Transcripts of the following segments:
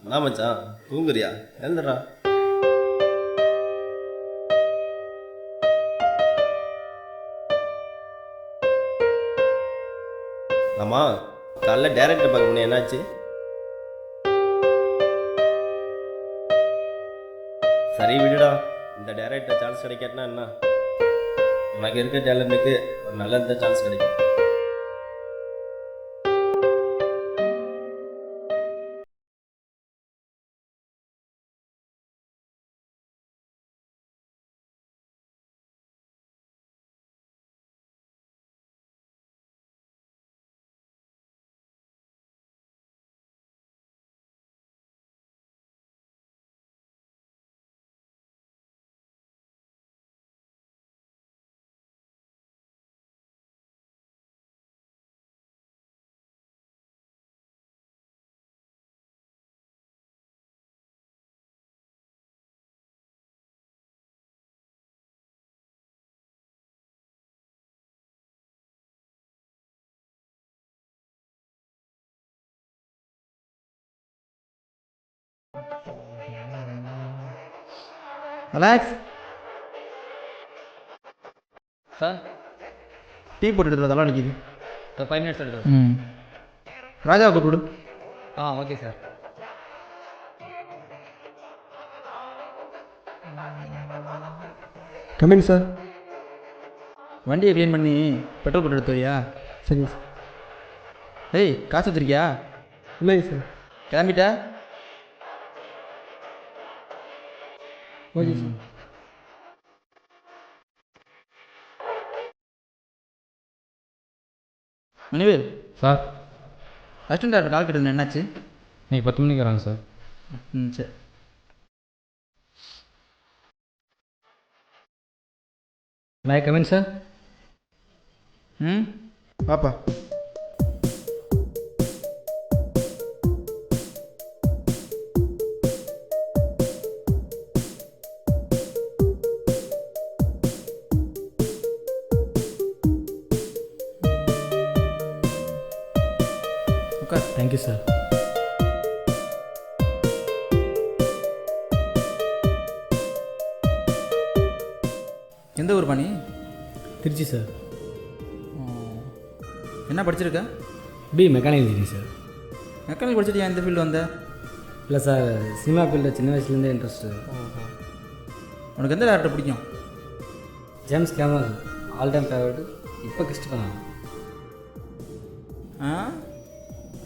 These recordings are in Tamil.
நான் மச்சான் தூங்குறியா? எழுந்துடா. ஆமாம், காலைல டேரக்டர் பார்க்க முடியும், என்னாச்சு? சரி விடுடா, இந்த டேரக்டர் சான்ஸ் கிடைக்காட்டினா என்ன? உனக்கு இருக்க டேலண்ட்டுக்கு ஒரு நல்ல சான்ஸ் கிடைக்கும். ரிலாக்ஸ். சார் டீ போட்டு எடுத்துறதெல்லாம் நிற்கிது. ஒரு 5 மினிட்ஸ் எடுத்து. ராஜாவை கூப்பிடு. Okay sir. Coming sir. வண்டியை க்ளீன் பண்ணி பெட்ரோல் போட்டு எடுத்து வையா? சரிங்க சார். ஏய், காசு வச்சிருக்கியா? இல்லைங்க சார். கிளம்பிட்டா? Okay sir. Manivel sir assistant doctor call கட்டுது, என்னாச்சு? இன்னைக்கு 10 மணிக்கு வராங்க சார். சரி. May come in sir. பாப்பா. உட்கார். Thank you sir. எந்த ஊர் பண்ணி? திருச்சி சார். என்ன படிச்சிருக்க? Mechanical engineering sir. மெக்கானிக் படிச்சுட்டு இந்த ஃபீல்டு வந்த? இல்லை சார், சினிமா ஃபீல்டில் சின்ன வயசுலேருந்தே இன்ட்ரெஸ்ட்டு. உனக்கு எந்த டேரக்டர் பிடிக்கும்? James camera all time favourite. இப்போ கிறிஸ்டபன்.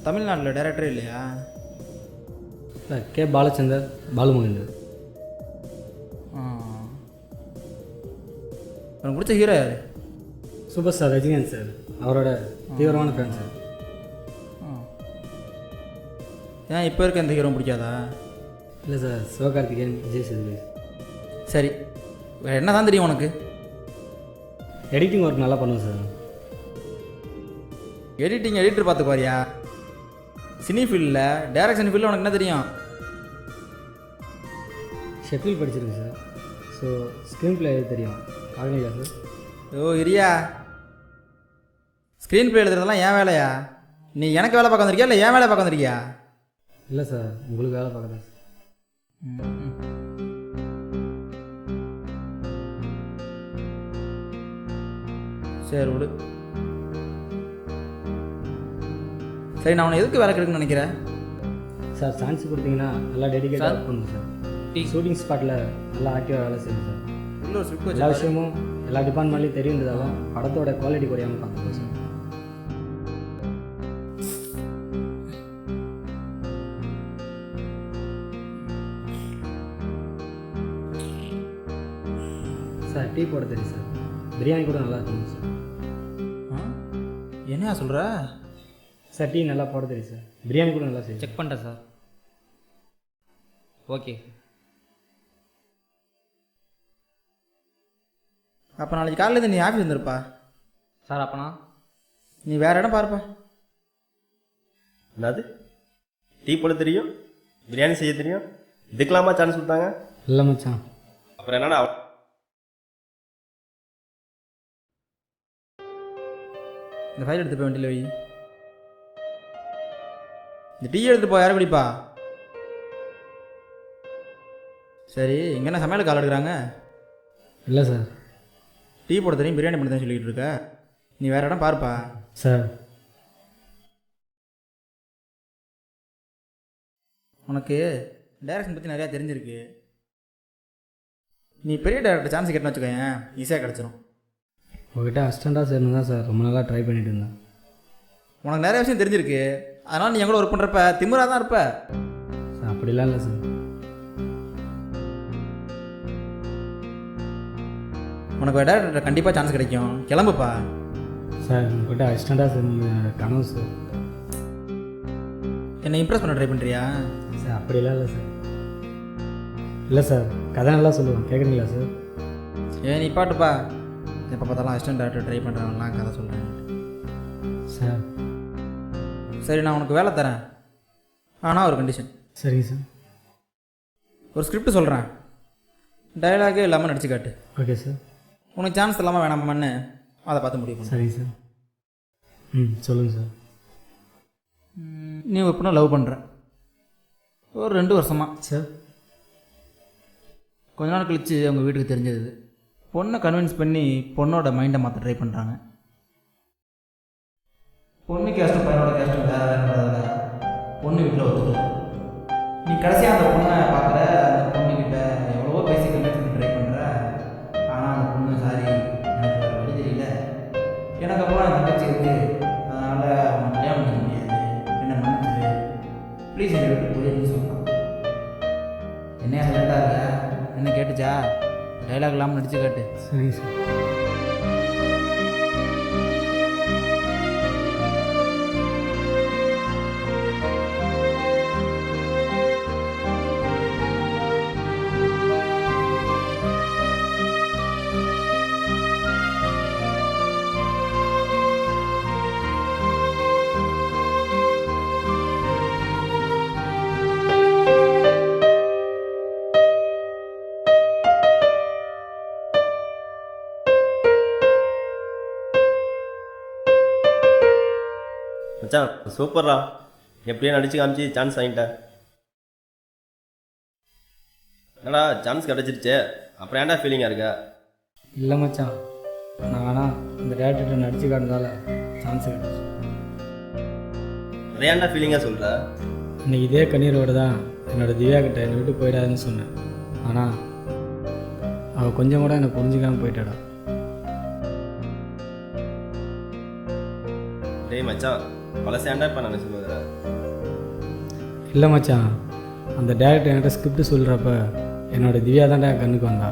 தமிழ்நாட்டில் டேரக்டரே இல்லையா? இல்லை, கே பாலச்சந்தர், பாலுமகேந்தர். உனக்கு பிடிச்ச ஹீரோ யார்? Super star Rajinikanth sir. அவரோட தீவிரமான ஃபேன் சார். ஏன் இப்போ இருக்க எந்த ஹீரோ பிடிக்காதா? இல்லை சார், சிவகார்த்திகேயன், விஜய் சேதுபதி. சரி, வேறு என்ன தான் தெரியும் உனக்கு? எடிட்டிங் ஒர்க் நல்லா பண்ணுவேன் சார். எடிட்டர் பார்த்து பாரியா? சினி ஃபீல்டில் டைரக்ஷன் ஃபீல்டில் உனக்கு என்ன தெரியும்? Sheffield படிச்சிருக்கு sir. So screen play தெரியும். ஆகலையா சார்? இரியா, ஸ்க்ரீன் பிளே எழுதுறதெல்லாம் ஏன் வேலையா? நீ எனக்கு வேலை பார்க்க வந்திருக்கியா இல்லை ஏன் வேலை பார்க்க வந்திருக்கியா? இல்லை சார், உங்களுக்கு வேலை பார்க்குறேன் சார். சரி விடு. சரி, நான் உன்னை எதுக்கு வேலை கிடைக்குன்னு நினைக்கிறேன்? சார், சான்ஸ் கொடுத்தீங்கன்னா நல்லா டெடிகேட்டாக ஒர்க் பண்ணுங்க சார். ஷூட்டிங் ஸ்பாட்டில் நல்லா ஆக்டிவாக வேலை செய்யுங்க சார். உள்ள ஒரு ஸ்கிரிப்ட் எல்லா வச்சு விஷயமும் எல்லா டிபார்ட்மெண்ட்லேயும் தெரியுன்றதாலும் படத்தோட குவாலிட்டி குறையாமல் பார்த்துக்கோ சார். சார், டீ போட தெரியும் சார். பிரியாணி கூட நல்லா இருக்கும் சார். என்னையா சொல்கிற? சார், டீ நல்லா போட தெரியும் சார். பிரியாணி கூட நல்லா செய்யும். செக் பண்ணுறேன் சார். ஓகே. அப்போ நாளைக்கு காலையில் நீ ஆஃபீஸ் வந்துருப்பா சார். அப்போனா நீ வேறு இடம் பாருப்பா. என்னது? டீ போட தெரியும், பிரியாணி செய்ய தெரியும், இதுக்கெல்லாமா சான்ஸ் கொடுத்தாங்க? இல்லை மச்சான். அப்புறம் என்னடா? இந்த ஃபைல் எடுத்து போய் வண்டியில் வை. இந்த டீ எடுத்து போ, யாரை குடிப்பா? சரி இங்கே என்ன சமையலுக்கு கால் எடுக்கிறாங்க? இல்லை சார். டீ போட தெரியும், பிரியாணி பண்ண தான் சொல்லிக்கிட்டு இருக்க. நீ வேறு இடம் பாருப்பா. சார் உனக்கு டைரக்ஷன் பற்றி நிறையா தெரிஞ்சிருக்கு. நீ பெரிய டேரக்டர் சான்ஸ் கேட்டேன்னு வச்சுக்கோயேன், ஈஸியாக கிடச்சிரும். உங்ககிட்ட அசிஸ்டண்ட்டாக சேரணும் தான் சார் ரொம்ப நாளாக ட்ரை பண்ணிட்டு இருந்தேன். உனக்கு நிறைய விஷயம் தெரிஞ்சிருக்கு, அதனால் நீ என் கூட ஒர்க் பண்ணுறப்ப திமிராக தான் இருப்ப. சார் அப்படிலாம் இல்லை சார். உனக்கு டேரக்டர் கண்டிப்பாக சான்ஸ் கிடைக்கும், கிளம்புப்பா. சார் உங்ககிட்ட அசிஸ்டண்ட்டாக சேரணும் என்னோட கனவு சார். என்னை இம்ப்ரெஸ் பண்ண ட்ரை பண்ணுறியா? சார் அப்படிலாம் இல்லை சார். இல்லை சார் கதை நல்லா சொல்லுவேன், கேட்குறீங்களா சார்? நீ பாட்டுப்பா. எப்போ பார்த்தாலும் அசிஸ்டன்ட் டேரக்டர் ட்ரை பண்ணுறவங்களாம் கதை சொல்கிறேன் சார். சரி நான் உனக்கு வேலை தரேன், ஆனால் ஒரு கண்டிஷன். சரிங்க சார். ஒரு ஸ்கிரிப்ட் சொல்கிறேன், டைலாகே இல்லாமல் நடிச்சு காட்டு. Okay sir. உனக்கு சான்ஸ் இல்லாமல் வேணாமான்னு அதை பார்த்து முடிவு பண்ணு. சரிங்க சார். சொல்லுங்கள் சார். நீ ஒரு பொண்ணை லவ் பண்ணுற ஒரு 2 வருஷமாக சார். கொஞ்ச நாள் கழித்து அவங்க வீட்டுக்கு தெரிஞ்சது. பொண்ணை கன்வின்ஸ் பண்ணி பொண்ணோட மைண்டை மாற்ற ட்ரை பண்ணுறாங்க. பொண்ணு கேஸ்ட்டும் பையனோட கேஸ்ட்டும் வேறு வேறுன்றதால பொண்ணு வீட்டில் ஒத்துக்கல. நீ கடைசியாக அந்த பொண்ணை பார்க்குற, அந்த பொண்ணுக்கிட்ட எவ்வளவோ பேசி கன்வின்ஸ் பண்ணி ட்ரை பண்ணுற. ஆனால் அந்த பொண்ணு சாரி எனக்கு வேறு வழி தெரியல, எனக்கு அப்புறம் என் தங்கச்சி இருக்குது, அதனால் அவனை கல்யாணம் பண்ணிக்க முடியாது, என்ன மன்னிச்சிரு ப்ளீஸ் என்னை விட்டு போயிடுன்னு சொல்கிறான். என்னையா சொல்லிட்டா இருக்க? என்ன கேட்டுச்சா? டைலாக் இல்லாமல் நடிச்சு காட்டு. சரிங்க சார். மச்சான் சூப்பர்ரா, எப்படியே நடிச்சு காமிச்சு சான்ஸ் வாங்கிட்டேன். என்னடா சான்ஸ் கிடச்சிருச்சு, அப்புறம் ஏன்டா ஃபீலிங்காக இருக்க? இல்லை மச்சான், நான் வேணால் இந்த டேரக்டர்கிட்ட நடிச்சு காட்டினால சான்ஸ் கிடச்சி. அதை ஏன்டா ஃபீலிங்காக சொல்கிற? இன்னைக்கு இதே கண்ணீரோடு தான் என்னோடய திவ்யா கிட்ட என்னை விட்டு போயிடாதுன்னு சொன்னேன். ஆனால் அவள் கொஞ்சம் கூட என்னை புரிஞ்சிக்காமல் போயிட்டாடா. டேய் மச்சான், பழசேண்டா இப்போ நான் சொல்லுகிற. இல்லை மச்சான், அந்த டேரக்டர் என்கிட்ட ஸ்கிரிப்ட் சொல்கிறப்ப என்னோடய திவ்யா தான்டா என் கண்ணுக்கு வந்தா.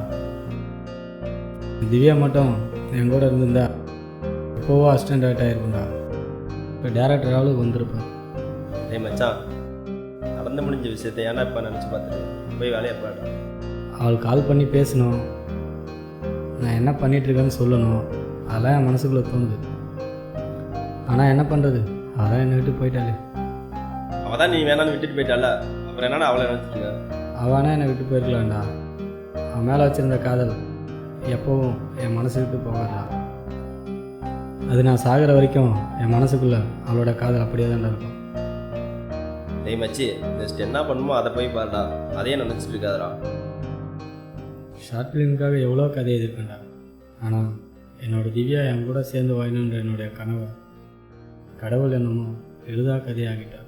திவ்யா மட்டும் என் கூட இருந்திருந்தா இப்போவோ அசிஸ்டன்ட் டேரக்டர் ஆகிருக்குண்டா. இப்போ டேரக்டர் அளவுக்கு வந்திருப்பேன். டேய் மச்சான், நடந்து முடிஞ்ச விஷயத்தை ஏன்டா இப்போ நினச்சி பார்த்துட்டு போய் வேலையை பாடுறேன். அவளுக்கு கால் பண்ணி பேசணும், நான் என்ன பண்ணிகிட்ருக்கேன்னு சொல்லணும், அதெல்லாம் என் மனசுக்குள்ளே தோணுது. ஆனால் என்ன பண்ணுறது, அதான் என்னை விட்டு போயிட்டாளே. அவள் தான் நீ வேணான்னு விட்டுட்டு போயிட்டால, அப்புறம் என்னடா அவளை நினச்சிட்டு? அவனா என்னை விட்டு போயிருக்கலாம்டா. அவன் மேலே வச்சுருந்த காதல் எப்போவும் என் மனசு விட்டு போகாதா. அது நான் சாகிற வரைக்கும் என் மனசுக்குள்ளே அவளோட காதல் அப்படியே தான்டா இருக்கும். டேய் மச்சி, ஜஸ்ட் என்ன பண்ணுமோ அதை போய் பாருடா, அதையே நினச்சிட்டு இருக்காதடா. ஷார்ட் ஃபிலிமுக்காக எவ்வளோ கதை எதிர்க்கேன்டா. ஆனால் என்னோடய திவ்யா என் கூட சேர்ந்து வாழணுன்ற என்னுடைய கனவை கடவுள் என்னமோ எழுதா கதையாகிட்டா.